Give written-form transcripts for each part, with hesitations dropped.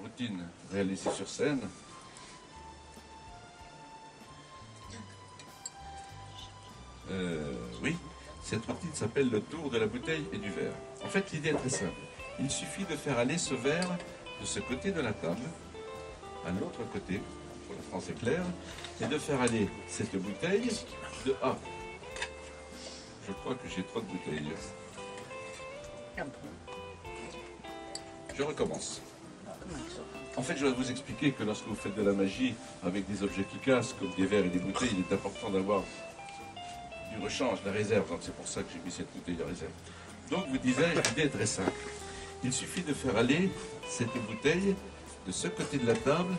routine réalisée sur scène. Oui, cette routine s'appelle le tour de la bouteille et du verre. En fait, l'idée est très simple. Il suffit de faire aller ce verre de ce côté de la table à l'autre côté, pour la France est claire, et de faire aller cette bouteille de A. Je crois que j'ai trop de bouteilles. Je recommence. En fait, je vais vous expliquer que lorsque vous faites de la magie avec des objets qui cassent, comme des verres et des bouteilles, il est important d'avoir du rechange, de la réserve. Donc c'est pour ça que j'ai mis cette bouteille de réserve. Donc, vous disais-je, l'idée est très simple. Il suffit de faire aller cette bouteille de ce côté de la table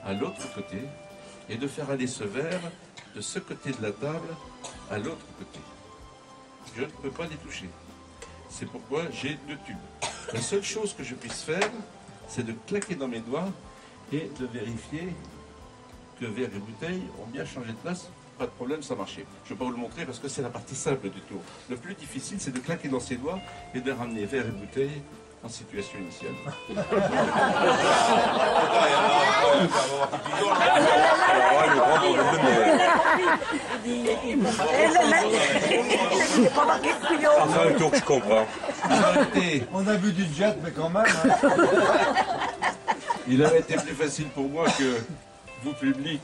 à l'autre côté et de faire aller ce verre de ce côté de la table à l'autre côté. Je ne peux pas les toucher. C'est pourquoi j'ai deux tubes. La seule chose que je puisse faire, c'est de claquer dans mes doigts et de vérifier que verre et bouteille ont bien changé de place. Pas de problème, ça marchait. Je ne vais pas vous le montrer parce que c'est la partie simple du tour. Le plus difficile, c'est de claquer dans ses doigts et de ramener verre et bouteille en situation initiale. Enfin, le tour que je comprends. On a vu du jet, mais quand même. Hein. Il aurait été plus facile pour moi que vous, public,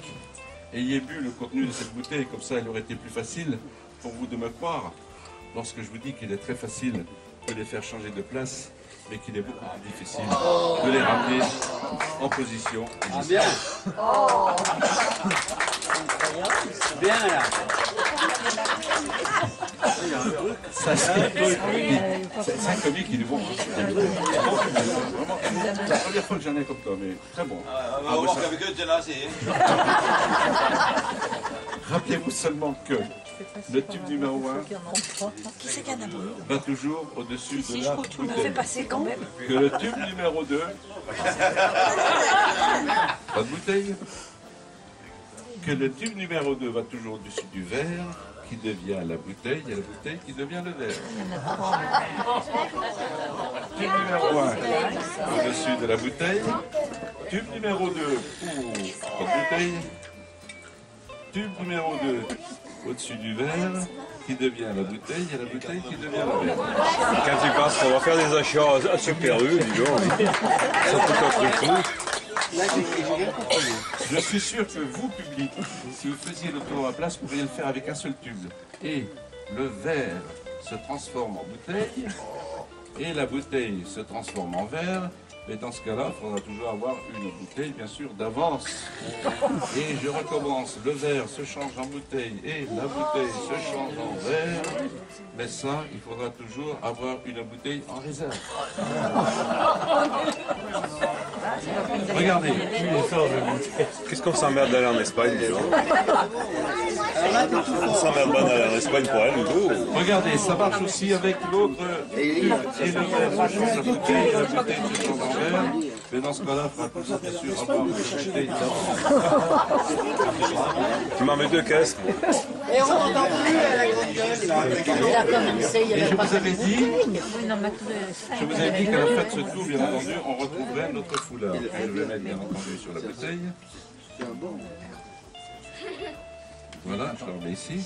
ayez bu le contenu de cette bouteille, comme ça il aurait été plus facile pour vous de me croire lorsque je vous dis qu'il est très facile de les faire changer de place, mais qu'il est beaucoup plus difficile de les ramener en position initiale. Bien là. Ça, c'est un comique, il est bon. Vraiment, c'est la première fois que j'en ai comme toi, mais très bon. Rappelez-vous seulement que le tube numéro 1 va toujours au-dessus de la bouteille. Que le tube numéro 2, pas de bouteille, que le tube numéro 2 va toujours au-dessus du verre, qui devient la bouteille, et la bouteille qui devient le verre. Tube numéro 1 au-dessus de la bouteille, tube numéro 2, pas de bouteille, tube numéro 2 au-dessus du verre, qui devient la bouteille, et la bouteille qui devient le verre. Quand tu penses qu'on va faire des achats à Super U, dis donc, ça coûte un truc fou. Je suis sûr que vous, public, si vous faisiez le tour à la place, vous pourriez le faire avec un seul tube. Et le verre se transforme en bouteille, et la bouteille se transforme en verre. Mais dans ce cas-là, il faudra toujours avoir une bouteille, bien sûr, d'avance. Et je recommence. Le verre se change en bouteille et la bouteille se change en verre. Mais ça, il faudra toujours avoir une bouteille en réserve. Regardez. Qu'est-ce qu'on s'emmerde d'aller en Espagne, dis donc? On s'emmerde pas d'aller en Espagne pour elle, nous. Regardez, ça marche aussi avec l'autre tube. Et le verre se change en bouteille, la bouteille se change en verre. Mais dans ce cas-là, il faudra toujours, bien sûr, avoir une bouteille d'avance. Tu m'en mets deux caisses. Et on n'entend plus à la grande gueule. Et je vous avais dit qu'à la fin de ce tour, bien entendu, on retrouverait notre foulard. Je vais mettre, bien entendu, sur la bouteille. Voilà, je le remets ici.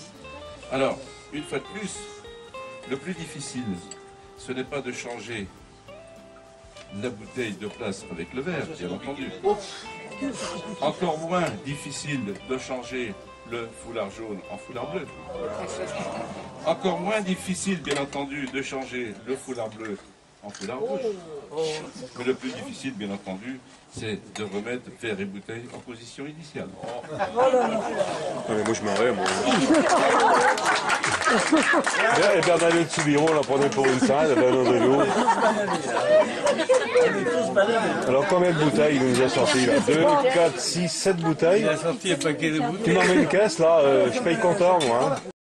Alors, une fois de plus, le plus difficile, ce n'est pas de changer la bouteille de place avec le verre, bien entendu. Encore moins difficile de changer le foulard jaune en foulard bleu. Encore moins difficile, bien entendu, de changer le foulard bleu en foulard rouge. Mais le plus difficile, bien entendu, c'est de remettre verre et bouteille en position initiale. Non, mais moi, je m'en vais, moi. Et Bernard Soubirons, on la prenait pour une salle, Bernard de l'eau. Alors, combien de bouteilles il nous a sorti là? 2, 4, 6, 7 bouteilles. Il a sorti un paquet de bouteilles. Tu m'en mets une caisse là, je paye compteur moi. Hein.